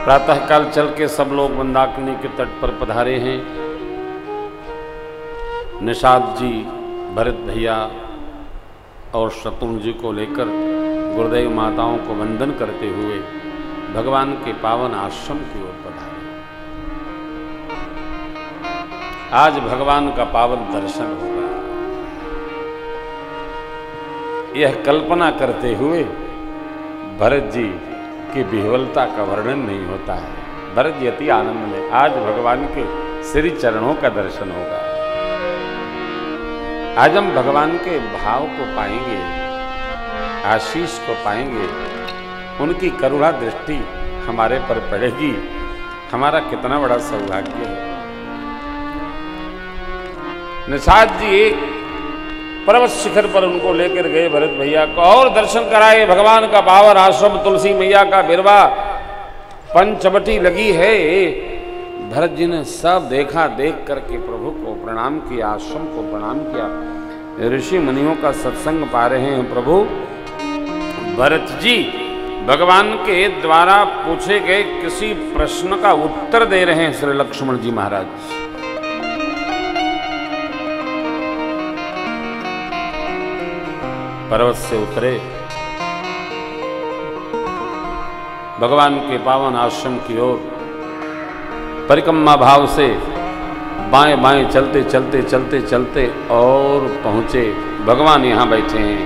प्रातःकाल चल के सब लोग मंदाकिनी के तट पर पधारे हैं। निषाद जी, भरत भैया और शत्रुघ्न जी को लेकर गुरुदेव माताओं को वंदन करते हुए भगवान के पावन आश्रम की ओर पधारे। आज भगवान का पावन दर्शन होगा, यह कल्पना करते हुए भरत जी की विह्वलता का वर्णन नहीं होता है। भरत जी अति आनंद में, आज भगवान के श्री चरणों का दर्शन होगा। आज हम भगवान के भाव को पाएंगे, आशीष को पाएंगे, उनकी करुणा दृष्टि हमारे पर पड़ेगी। हमारा कितना बड़ा सौभाग्य है। निषाद जी एक पर्वत शिखर पर उनको लेकर गए भरत भैया को और दर्शन कराए। भगवान का पावन आश्रम, तुलसी मैया का बिरवा, पंचवटी लगी है। भरत जी ने सब देखा, देख करके प्रभु को प्रणाम किया, आश्रम को प्रणाम किया। ऋषि मुनियों का सत्संग पा रहे हैं प्रभु। भरत जी भगवान के द्वारा पूछे गए किसी प्रश्न का उत्तर दे रहे हैं श्री लक्ष्मण जी महाराज। पर्वत से उतरे, भगवान के पावन आश्रम की ओर परिक्रमा भाव से बाएं बाएं चलते चलते चलते चलते और पहुंचे। भगवान यहाँ बैठे हैं,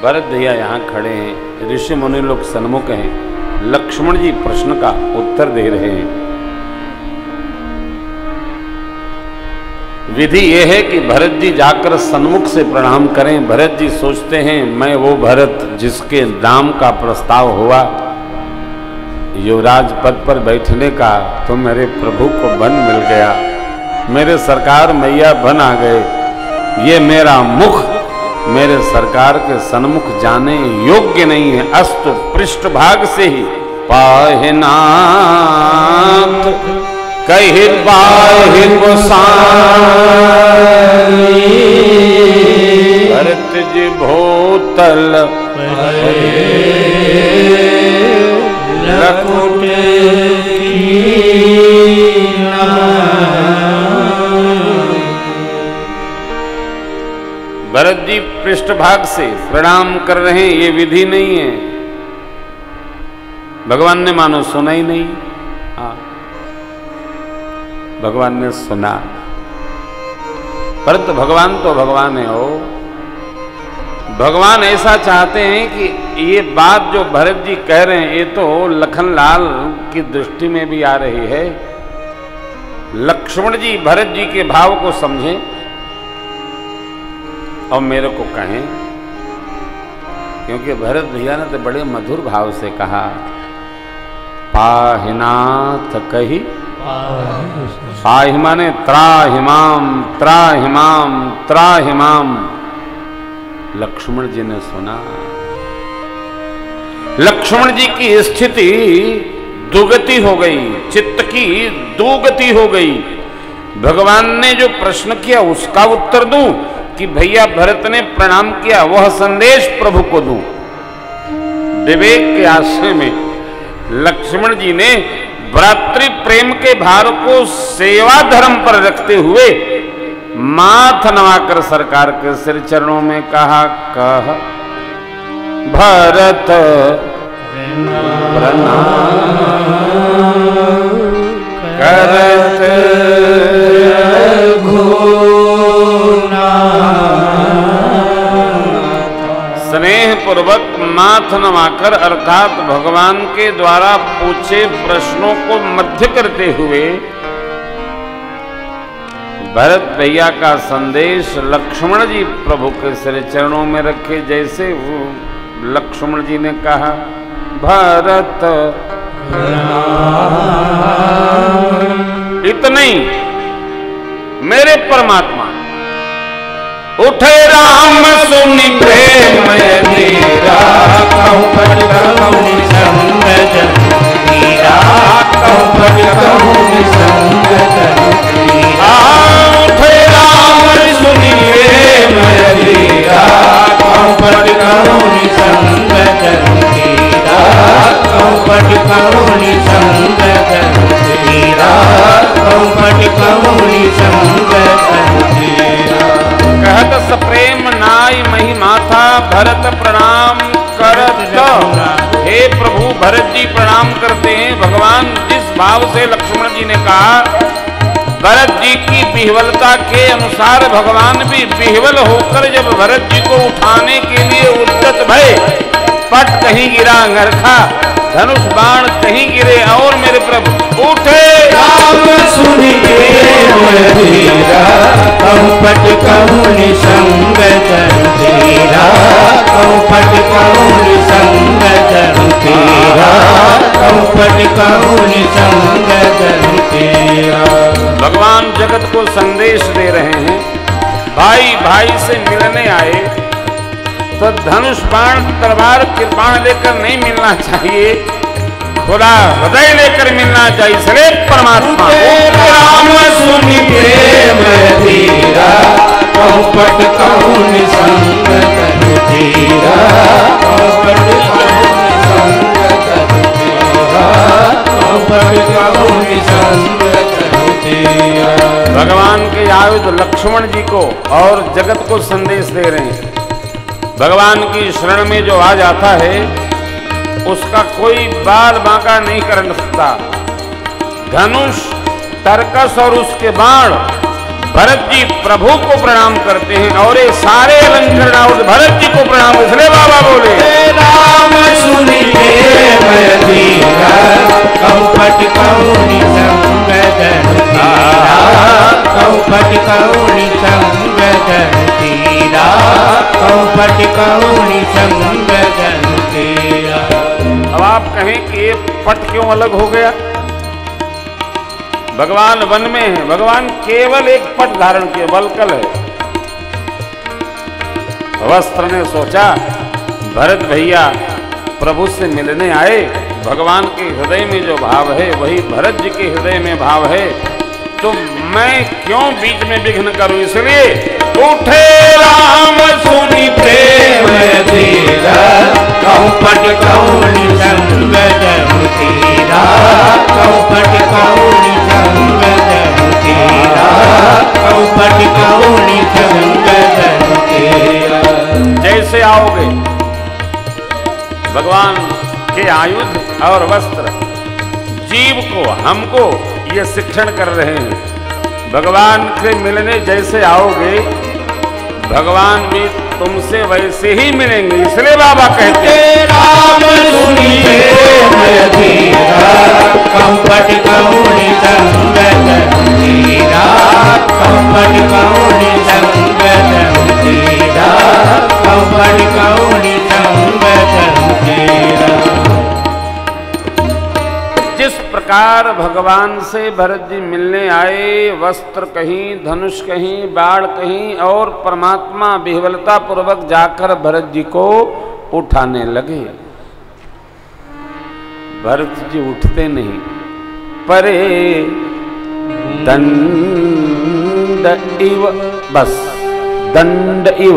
भरत भैया यहाँ खड़े हैं, ऋषि मुनि लोग सन्मुख हैं, लक्ष्मण जी प्रश्न का उत्तर दे रहे हैं। विधि यह है कि भरत जी जाकर सन्मुख से प्रणाम करें। भरत जी सोचते हैं, मैं वो भरत जिसके नाम का प्रस्ताव हुआ युवराज पद पर बैठने का, तो मेरे प्रभु को वन मिल गया, मेरे सरकार मैया वन आ गए। ये मेरा मुख मेरे सरकार के सन्मुख जाने योग्य नहीं है। अस्तु पृष्ठभाग से ही पाहि नाथ कहि पाहि गोसाई, भरत जी भूतल लकुट भरत जी पृष्ठभाग से प्रणाम कर रहे हैं। ये विधि नहीं है। भगवान ने मानो सुना ही नहीं। हाँ, भगवान ने सुना, परंतु भगवान तो भगवान है। हो भगवान ऐसा चाहते हैं कि ये बात जो भरत जी कह रहे हैं, ये तो लखनलाल की दृष्टि में भी आ रही है। लक्ष्मण जी भरत जी के भाव को समझें और मेरे को कहें, क्योंकि भरत भैया ने तो बड़े मधुर भाव से कहा, पाहि नाथ कहि पाहि माने त्राहिमाम त्राहिमाम त्राहिमाम। लक्ष्मण जी ने सुना। लक्ष्मण जी की स्थिति दुगति हो गई, चित्त की दुगति हो गई। भगवान ने जो प्रश्न किया उसका उत्तर दूं कि भैया भरत ने प्रणाम किया, वह संदेश प्रभु को दूं। विवेक के आश्रय में लक्ष्मण जी ने भ्रातृ प्रेम के भार को सेवा धर्म पर रखते हुए माथ नवाकर सरकार के श्री चरणों में कहा, कह भरत प्रणाम करत स्नेह पूर्वक माथ नवाकर अर्थात भगवान के द्वारा पूछे प्रश्नों को मध्य करते हुए भरत भैया का संदेश लक्ष्मण जी प्रभु के श्री चरणों में रखे। जैसे वो लक्ष्मण जी ने कहा, भरत इतना ही मेरे परमात्मा उठे राम सुनि प्रेम मेरा, कहूँ पद कहूँ निसंग जन मीरा, कहूँ पद कहूँ निसंग जन मीरा। उठे राम सुनि प्रेम मेरा, कहूँ पद कहूँ निसंग जन मीरा, कहूँ पद कहूँ कहुनि संग जनु तेरा, कौपट कहुनि संग जनु तेरा। कहत सप्रेम नाई महिमा था, भरत प्रणाम करत। हे प्रभु, भरत जी प्रणाम करते हैं। भगवान जिस भाव से लक्ष्मण जी ने कहा, भरत जी की विह्वलता के अनुसार भगवान भी विह्वल होकर जब भरत जी को उठाने के लिए उद्यत भये, पट कहीं गिरा अंगरखा, धनुष बाण कहीं गिरे और मेरे प्रभु उठे। राम सुनि धीरा, कौपट कहुनि संग जनु तेरा, कौपट कहुनि संग जनु तेरा, कौपट कहुनि संग जनु तेरा। भगवान जगत को संदेश दे रहे हैं, भाई भाई से मिलने आए तो धनुष बाण तलवार कृपाण लेकर नहीं मिलना चाहिए, खुला हृदय लेकर मिलना चाहिए। इसलिए परमात्मा राम सुनि प्रेम धीरा, कौपट कहुनि संग जनु तेरा, कौपट कहुनि संग जनु तेरा, कौपट कहुनि संग जनु तेरा। भगवान के आयुध लक्ष्मण जी को और जगत को संदेश दे रहे हैं। भगवान की शरण में जो आ जाता है उसका कोई बाल बांका नहीं कर सकता। धनुष, तरकस और उसके बाण, भरत जी प्रभु को प्रणाम करते हैं और ये सारे अलंकरण और भरत जी को प्रणाम। इसलिए बाबा बोले राम सुनि प्रेम धीरा, कौपट कहुनि संग जनु तेरा, कौपट कहुनि संग जनु तेरा, कौपट कहुनि संग जनु तेरा। अब आप कहें कि ये पट क्यों अलग हो गया? भगवान वन में है, भगवान केवल एक पट धारण किए, वल्कल है। वस्त्र ने सोचा भरत भैया प्रभु से मिलने आए, भगवान के हृदय में जो भाव है वही भरत जी के हृदय में भाव है, तो मैं क्यों बीच में विघ्न करूं? इसलिए उठे राम सुनि प्रेम धीरा, कौपट कहुनि संग जनु तेरा, कौपट कहुनि संग जनु तेरा, कौपट कहुनि संग जनु तेरा। जैसे आओगे भगवान के आयुध और वस्त्र जीव को, हमको ये शिक्षण कर रहे हैं। भगवान से मिलने जैसे आओगे भगवान भी तुमसे वैसे ही मिलेंगे। इसलिए बाबा कहते हैं राम सुनि प्रेम धीरा, कौपट कहुनि संग जनु तेरा, कौपट कहुनि संग जनु तेरा, कौपट कहुनि संग जनु तेरा। जिस प्रकार भगवान से भरत जी मिलने आए, वस्त्र कहीं, धनुष कहीं, बाण कहीं और परमात्मा विह्वलता पूर्वक जाकर भरत जी को उठाने लगे। भरत जी उठते नहीं, परे दंड इव, बस दंड इव,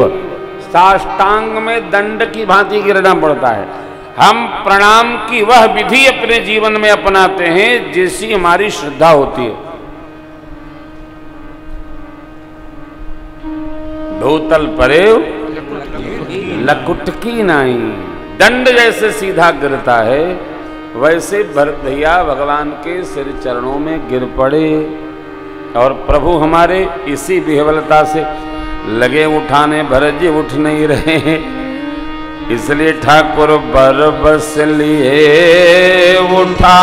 साष्टांग में दंड की भांति गिरना पड़ता है। हम प्रणाम की वह विधि अपने जीवन में अपनाते हैं जैसी हमारी श्रद्धा होती है। धोतल परे लकुटकी नाई, दंड जैसे सीधा गिरता है वैसे भरत भैया भगवान के सिर चरणों में गिर पड़े और प्रभु हमारे इसी विह्वलता से लगे उठाने। भरत जी उठ नहीं रहे हैं, इसलिए ठाकुर बर बस लिए उठाई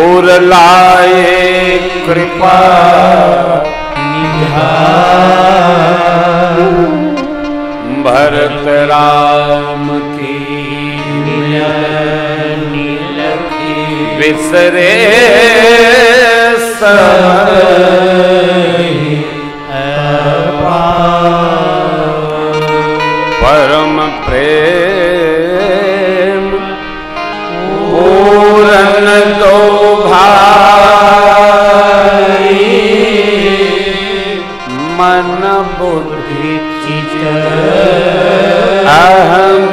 और लाए कृपा भरत राम की विसरे परम प्रेम पूरन दो भाई मन बुद्धि चित अहम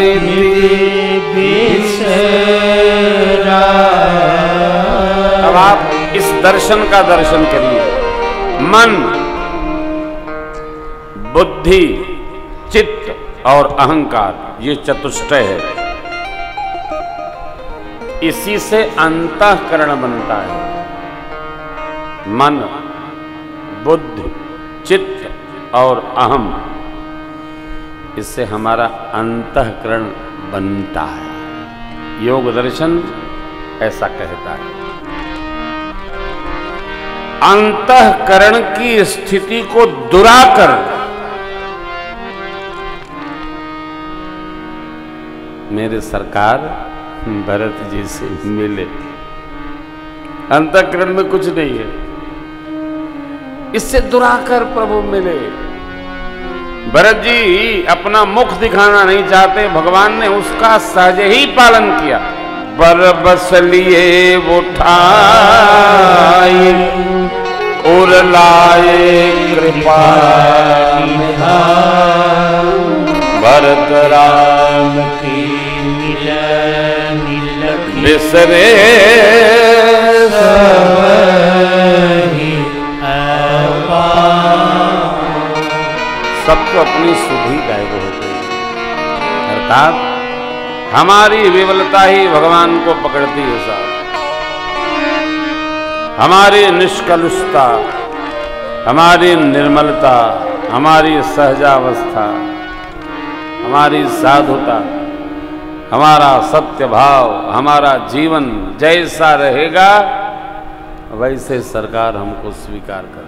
अब आप इस दर्शन का दर्शन करिए। मन, बुद्धि, चित्त और अहंकार, ये चतुष्टय है। इसी से अंतःकरण बनता है। मन, बुद्धि, चित्त और अहम, इससे हमारा अंतःकरण बनता है। योग दर्शन ऐसा कहता है। अंतःकरण की स्थिति को दुराकर मेरे सरकार भरत जी से मिले। अंतःकरण में कुछ नहीं है, इससे दुराकर प्रभु मिले। भरत जी अपना मुख दिखाना नहीं चाहते, भगवान ने उसका सहज ही पालन किया। बरबस लिए उठाए और लाए कृपा भरत राम की बिसरे सबको अपनी सुधि गायब हो गई। अर्थात हमारी विवलता ही भगवान को पकड़ती है साहब। हमारी निष्कलुषता, हमारी निर्मलता, हमारी सहजावस्था, हमारी साधुता, हमारा सत्य भाव, हमारा जीवन जैसा रहेगा वैसे सरकार हमको स्वीकार कर।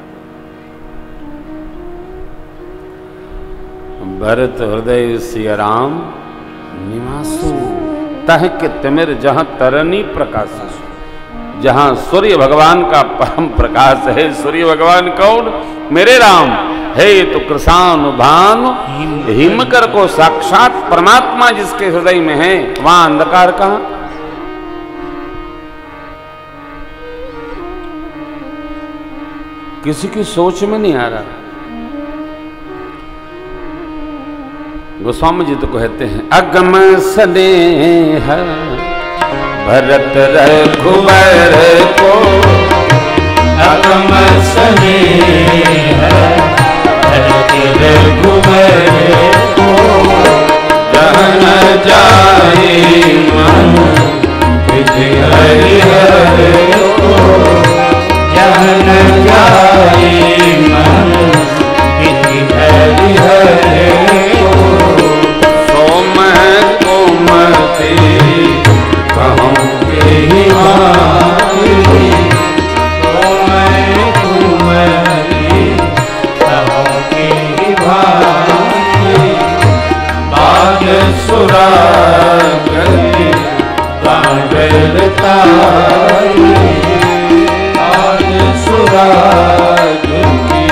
भरत हृदय सिया राम निवासु तह के तिमिर जहां तरनी प्रकाश। जहां सूर्य भगवान का परम प्रकाश है। सूर्य भगवान कौन? मेरे राम है तो कृषानुभान हिमकर को साक्षात परमात्मा जिसके हृदय में है, वहां अंधकार कहां? किसी की सोच में नहीं आ रहा। गोस्वामी जी तो कहते हैं अगम स्नेह भरत रघुबर को, अगम स्नेह भरत रघुबर को, जहन जाए मन विधि हरिहर को, जहन जाए मन विधि हरिहर सुराग की